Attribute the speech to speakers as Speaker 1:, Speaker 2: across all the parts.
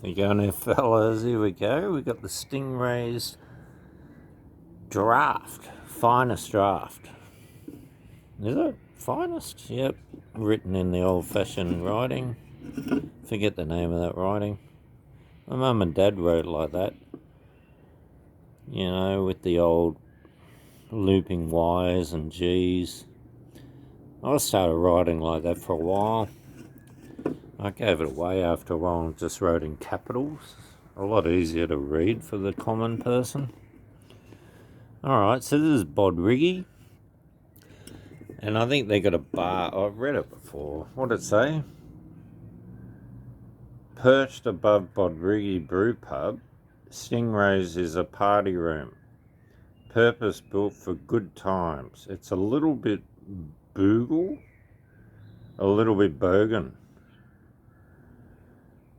Speaker 1: You going there, fellas? Here we go. We got the Stingrays Draught. Finest draft. Is it? Finest? Yep. Written in the old-fashioned writing. Forget the name of that writing. My mum and dad wrote like that. You know, with the old looping Y's and G's. I started writing like that for a while. I gave it away after a while and just wrote in capitals. A lot easier to read for the common person. Alright, so this is Bodriggy. And I think they got a bar. I've read it before. What did it say? Perched above Bodriggy Brew Pub, Stingrays is a party room. Purpose built for good times. It's a little bit boogle, a little bit bogan,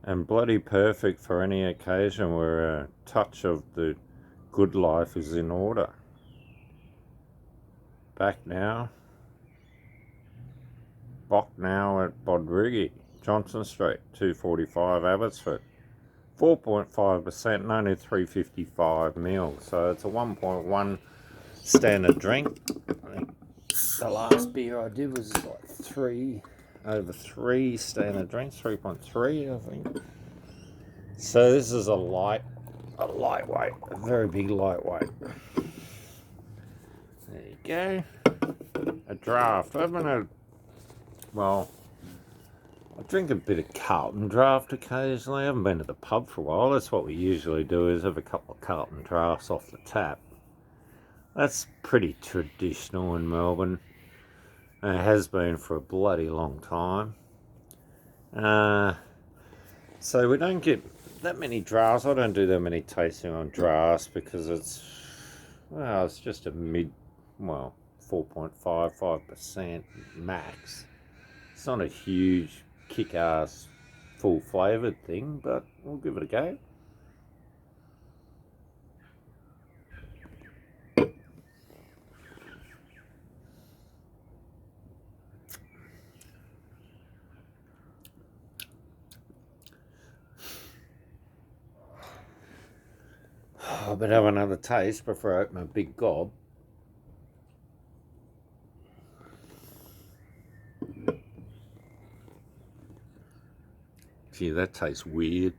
Speaker 1: and bloody perfect for any occasion where a touch of the good life is in order. Back now at Bodriggy, Johnson Street, 245 Abbotsford. 4.5% and only 355 ml. So it's a 1.1 standard drink. I think the last beer I did was like over 3 standard drinks, 3.3 I think. So this is a lightweight, a very big lightweight. There you go. A draft. I haven't had, well, I drink a bit of Carlton Draft occasionally. I haven't been to the pub for a while. That's what we usually do, is have a couple of Carlton Drafts off the tap. That's pretty traditional in Melbourne. And it has been for a bloody long time. So we don't get that many drafts. I don't do that many tasting on drafts because it's just a 4.5% max. It's not a huge kick-ass full flavoured thing, but we'll give it a go. I better have another taste before I open a big gob. Gee, that tastes weird.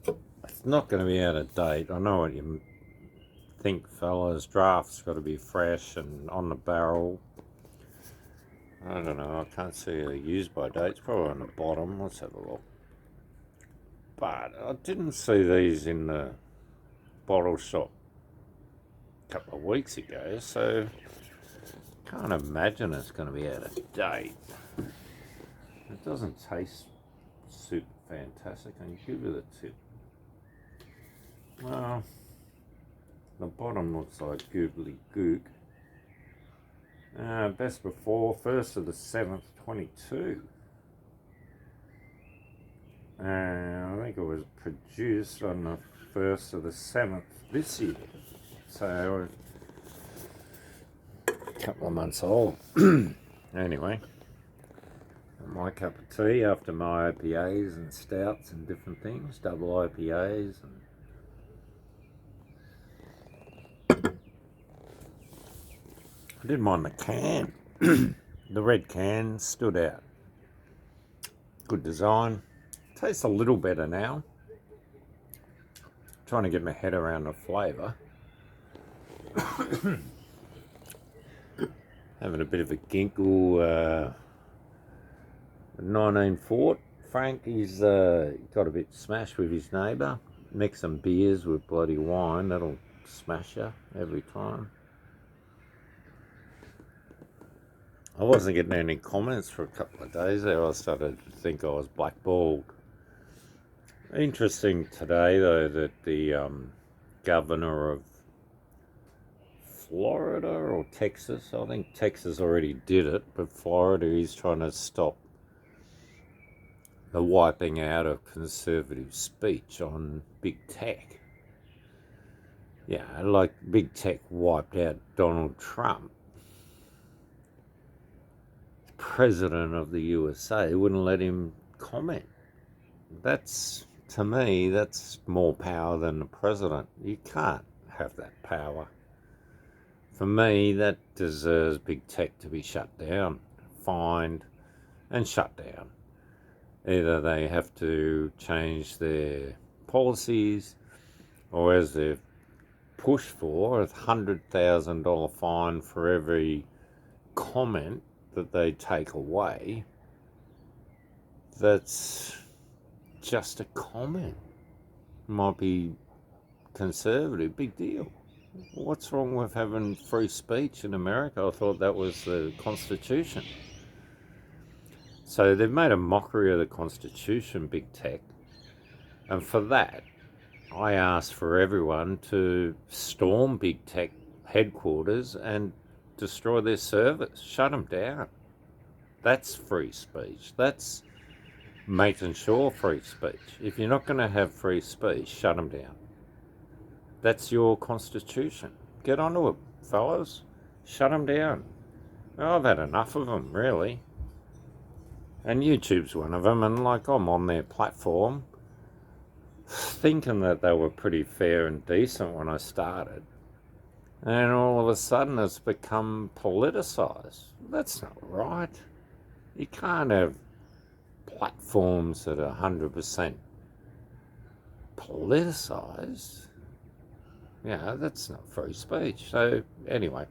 Speaker 1: It's not going to be out of date. I know what you think, fellas. Draft's got to be fresh and on the barrel. I don't know. I can't see a use by date. It's probably on the bottom. Let's have a look. But I didn't see these in the bottle shop a couple of weeks ago, so can't imagine it's going to be out of date. It doesn't taste super fantastic. I can give it a tip. Well, the bottom looks like googly gook. Best before, 1st of the 7th, 22. I think it was produced on the 1st of the 7th this year. So, a couple of months old. Anyway, my cup of tea after my IPAs and stouts and different things, double IPAs. I didn't mind the can. The red can stood out. Good design. Tastes a little better now. Trying to get my head around the flavour. Having a bit of a ginkle. 19 Fort. Frank, he's got a bit smashed with his neighbour. Mix some beers with bloody wine. That'll smash you every time. I wasn't getting any comments for a couple of days there. I started to think I was blackballed. Interesting today, though, that the governor of Florida or Texas, I think Texas already did it, but Florida is trying to stop the wiping out of conservative speech on big tech. Yeah, like big tech wiped out Donald Trump, president of the USA, wouldn't let him comment. That's, to me, that's more power than the president. You can't have that power. For me, that deserves big tech to be shut down, fined, and shut down. Either they have to change their policies, or as they've pushed for, $100,000 fine for every comment that they take away. That's just a comment. Might be conservative, big deal. What's wrong with having free speech in America? I thought that was the Constitution. So they've made a mockery of the Constitution, big tech. And for that, I asked for everyone to storm big tech headquarters and destroy their servers, shut them down. That's free speech. That's making sure free speech. If you're not going to have free speech, shut them down. That's your Constitution. Get onto it, fellas. Shut them down. Oh, I've had enough of them, really. And YouTube's one of them, and I'm on their platform thinking that they were pretty fair and decent when I started. And all of a sudden it's become politicised. That's not right. You can't have platforms that are 100% politicised. Yeah, that's not free speech. So anyway,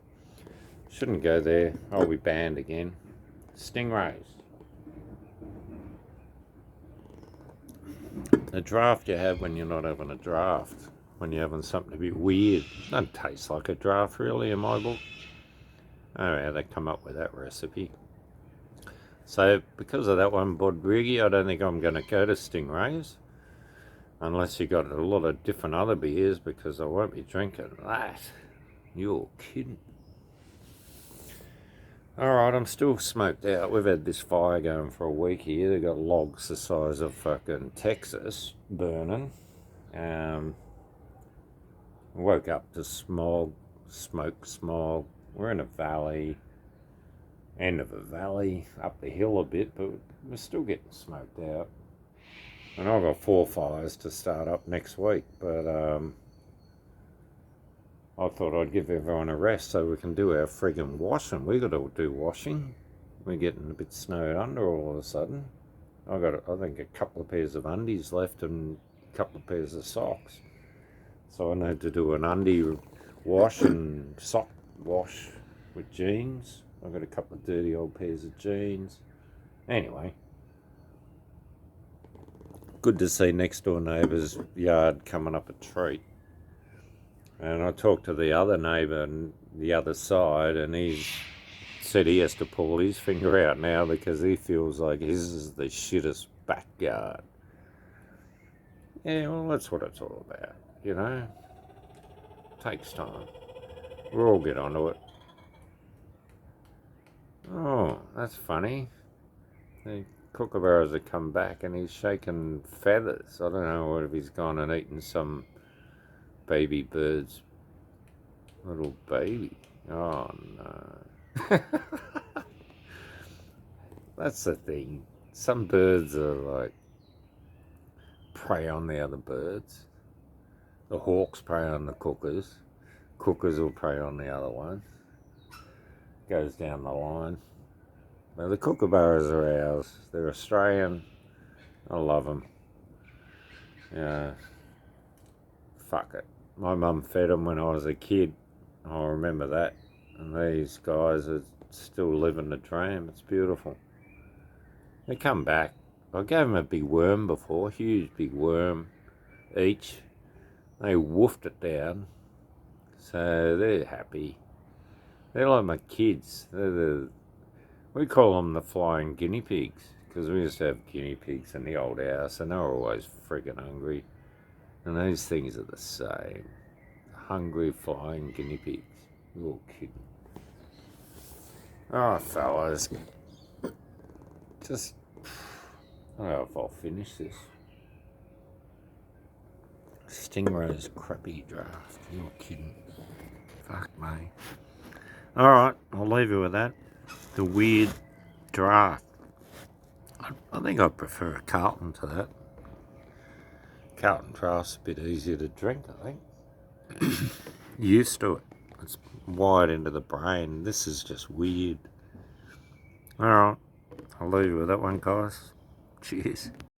Speaker 1: shouldn't go there. I'll be banned again. Stingrays. The draft you have when you're not having a draft, when you're having something a bit weird. Doesn't taste like a draft really in my book. Oh yeah, they come up with that recipe. So because of that one, Bodbrigi, I don't think I'm going to go to Stingrays. Unless you got a lot of different other beers, because I won't be drinking that. You're kidding. Alright, I'm still smoked out. We've had this fire going for a week here. They've got logs the size of fucking Texas burning. Woke up to smog, smoke smog. We're in a valley, end of a valley, up the hill a bit, but we're still getting smoked out. And I've got 4 fires to start up next week, but I thought I'd give everyone a rest so we can do our friggin' washing. We got to do washing. We're getting a bit snowed under all of a sudden. I think, a couple of pairs of undies left and a couple of pairs of socks. So I need to do an undie wash and sock wash with jeans. I've got a couple of dirty old pairs of jeans. Anyway. Good to see next door neighbour's yard coming up a treat. And I talked to the other neighbour on the other side, and he said he has to pull his finger out now because he feels like his is the shittest backyard. Yeah, well, that's what it's all about, you know? Takes time. We'll all get onto it. Oh, that's funny. The kookaburras have come back and he's shaking feathers. I don't know if he's gone and eaten some baby bird's little baby. Oh no. That's the thing. Some birds are like prey on the other birds. The hawks prey on the cuckoos. Cuckoos will prey on the other ones. Goes down the line. Now, the kookaburras are ours. They're Australian. I love them. Yeah. Fuck it. My mum fed them when I was a kid. I remember that. And these guys are still living the dream. It's beautiful. They come back. I gave them a big worm before. Huge big worm each. They woofed it down. So they're happy. They're like my kids. We call them the flying guinea pigs, because we used to have guinea pigs in the old house, and they were always friggin' hungry. And these things are the same. Hungry flying guinea pigs. You're kidding. Oh, fellas. Just, I don't know if I'll finish this. Stingrays crappy draft. You're kidding. Fuck me. Alright, I'll leave you with that. The weird draft. I think I prefer a Carlton to that. Carlton Draft's a bit easier to drink, I think. Used to it. It's wired into the brain. This is just weird. Alright, I'll leave you with that one, guys. Cheers.